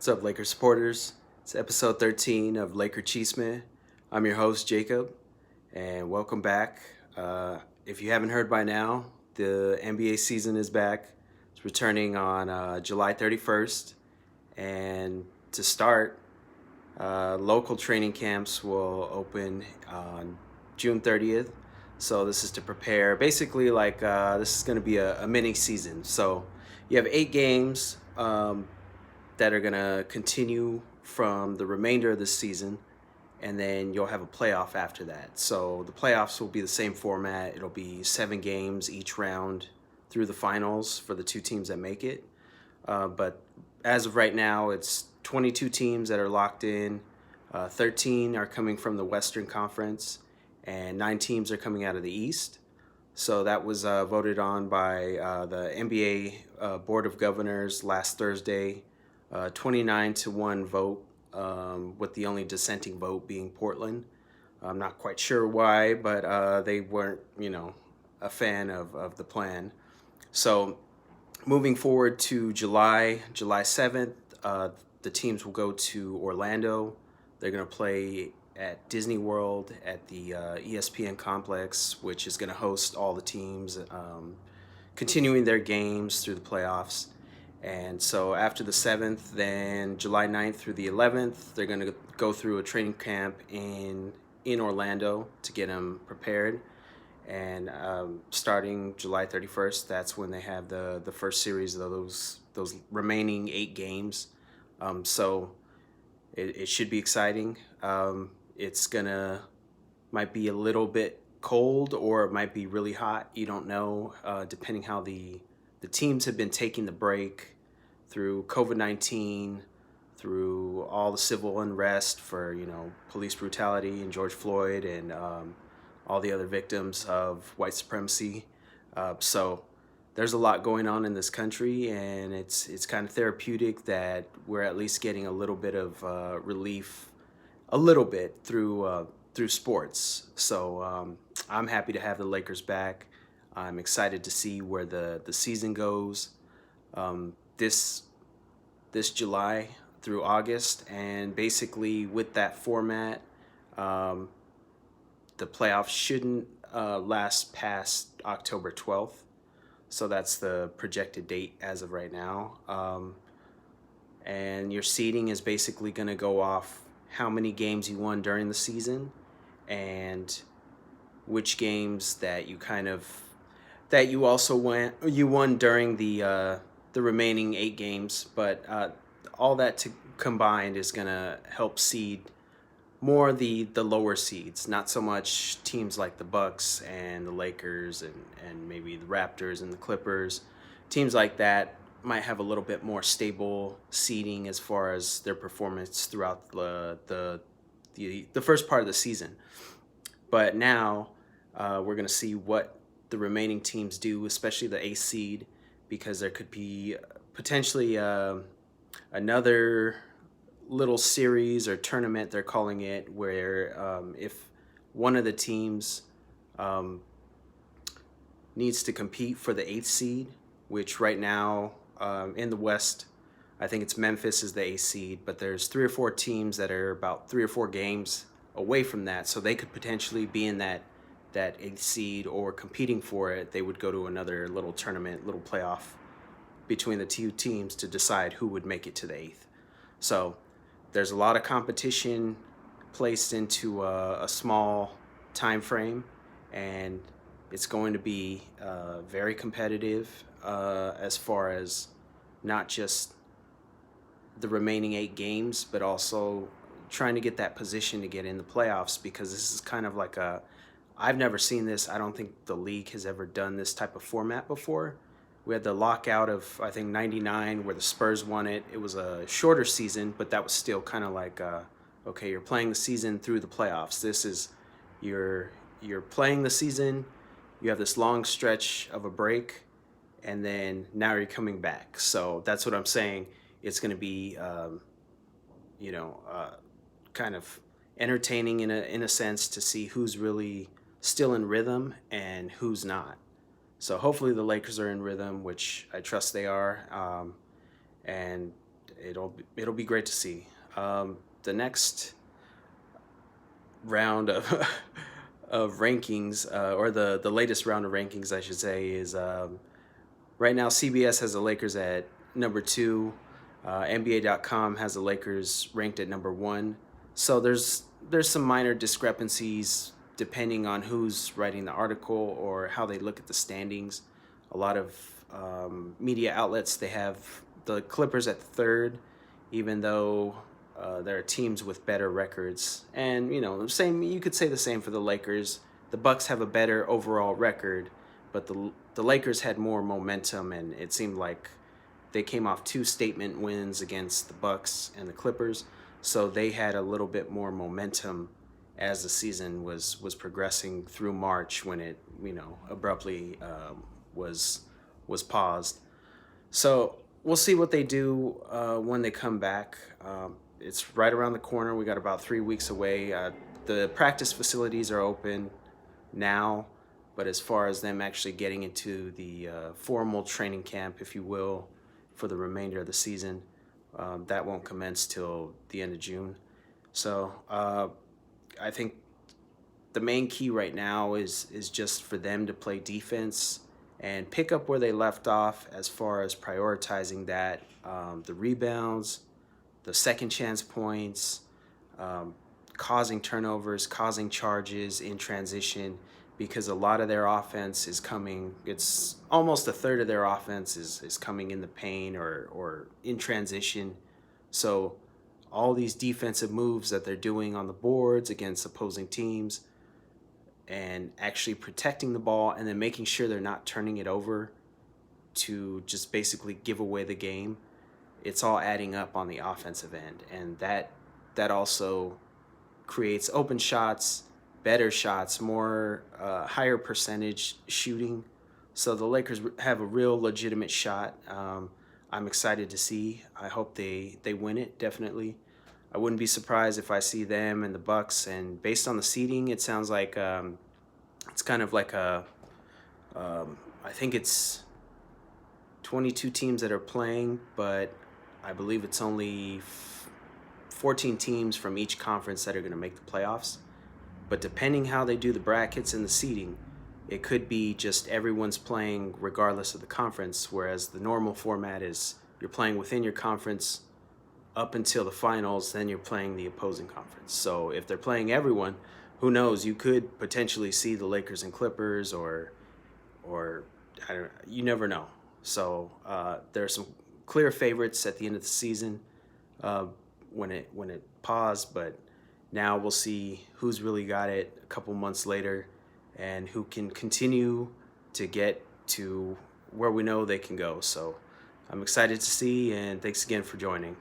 What's up, Laker supporters? It's episode 13 of Laker Chisme. I'm your host, Jacob, and welcome back. If you haven't heard by now, the NBA season is back. It's returning on July 31st. And to start, local training camps will open on June 30th. So this is to prepare. Basically, this is going to be a mini season. So you have 8 games. That are going to continue from the remainder of the season, and then you'll have a playoff after that. So the playoffs will be the same format. It'll be 7 games each round through the finals for the 2 teams that make it. But as of right now, it's 22 teams that are locked in. 13 are coming from the Western Conference, and 9 teams are coming out of the East. So that was voted on by the NBA Board of Governors last Thursday. 29-1 vote, with the only dissenting vote being Portland. I'm not quite sure why, but they weren't, a fan of the plan. So moving forward to July 7th, the teams will go to Orlando. They're going to play at Disney World at the ESPN complex, which is going to host all the teams, continuing their games through the playoffs. And so after the 7th, then July 9th through the 11th, they're going to go through a training camp in Orlando to get them prepared. And starting July 31st, that's when they have the first series of those remaining 8 games. So it should be exciting. It's might be a little bit cold, or it might be really hot. You don't know, depending how the teams have been taking the break through COVID-19, through all the civil unrest for police brutality and George Floyd, and all the other victims of white supremacy. So there's a lot going on in this country, and it's kind of therapeutic that we're at least getting a little bit of relief, a little bit through sports. So I'm happy to have the Lakers back. I'm excited to see where the season goes this July through August, and basically with that format, the playoffs shouldn't last past October 12th. So that's the projected date as of right now. And your seeding is basically going to go off how many games you won during the season, and which games that you also won during the remaining 8 games. But all that combined is gonna help seed more the lower seeds, not so much teams like the Bucks and the Lakers and maybe the Raptors and the Clippers. Teams like that might have a little bit more stable seeding as far as their performance throughout the first part of the season. But now we're going to see what the remaining teams do, especially the 8th seed, because there could be potentially another little series or tournament, they're calling it, where if one of the teams needs to compete for the 8th seed, which right now in the West, I think it's Memphis is the 8th seed, but there's 3 or 4 teams that are about 3 or 4 games away from that, so they could potentially be in that 8th seed or competing for it. They would go to another little tournament, little playoff between the 2 teams to decide who would make it to the 8th. So there's a lot of competition placed into a small time frame, and it's going to be very competitive as far as not just the remaining 8 games, but also trying to get that position to get in the playoffs, because this is kind of like I've never seen this. I don't think the league has ever done this type of format before. We had the lockout of, I think, 99, where the Spurs won it. It was a shorter season, but that was still kind of like, okay, you're playing the season through the playoffs. This is, you're playing the season, you have this long stretch of a break, and then now you're coming back. So that's what I'm saying. It's going to be, kind of entertaining in a sense to see who's really still in rhythm and who's not. So hopefully the Lakers are in rhythm, which I trust they are. And it'll be great to see. The next round of of rankings, or the latest round of rankings, I should say, is right now CBS has the Lakers at number two. NBA.com has the Lakers ranked at number one. So there's some minor discrepancies depending on who's writing the article or how they look at the standings. A lot of media outlets, they have the Clippers at third, even though there are teams with better records. And same, you could say the same for the Lakers. The Bucks have a better overall record, but the Lakers had more momentum, and it seemed like they came off two statement wins against the Bucks and the Clippers, so they had a little bit more momentum as the season was progressing through March, when it abruptly was paused. So we'll see what they do when they come back. It's right around the corner. We got about 3 weeks away. The practice facilities are open now, but as far as them actually getting into the formal training camp, if you will, for the remainder of the season, that won't commence till the end of June. So I think the main key right now is just for them to play defense and pick up where they left off as far as prioritizing that, the rebounds, the second chance points, causing turnovers, causing charges in transition, because a lot of their offense is coming, it's almost a third of their offense is coming in the paint or in transition. So all these defensive moves that they're doing on the boards against opposing teams, and actually protecting the ball and then making sure they're not turning it over to just basically give away the game, it's all adding up on the offensive end. And that also creates open shots, better shots, more higher percentage shooting. So the Lakers have a real legitimate shot. I'm excited to see. I hope they win it, definitely. I wouldn't be surprised if I see them and the Bucks. And based on the seeding, it sounds like it's kind of like I think it's 22 teams that are playing, but I believe it's only 14 teams from each conference that are going to make the playoffs. But depending how they do the brackets and the seeding, it could be just everyone's playing regardless of the conference, whereas the normal format is you're playing within your conference up until the finals, then you're playing the opposing conference. So if they're playing everyone, who knows, you could potentially see the Lakers and Clippers, or I don't know, you never know. So there are some clear favorites at the end of the season when it paused, but now we'll see who's really got it a couple months later and who can continue to get to where we know they can go. So I'm excited to see, and thanks again for joining.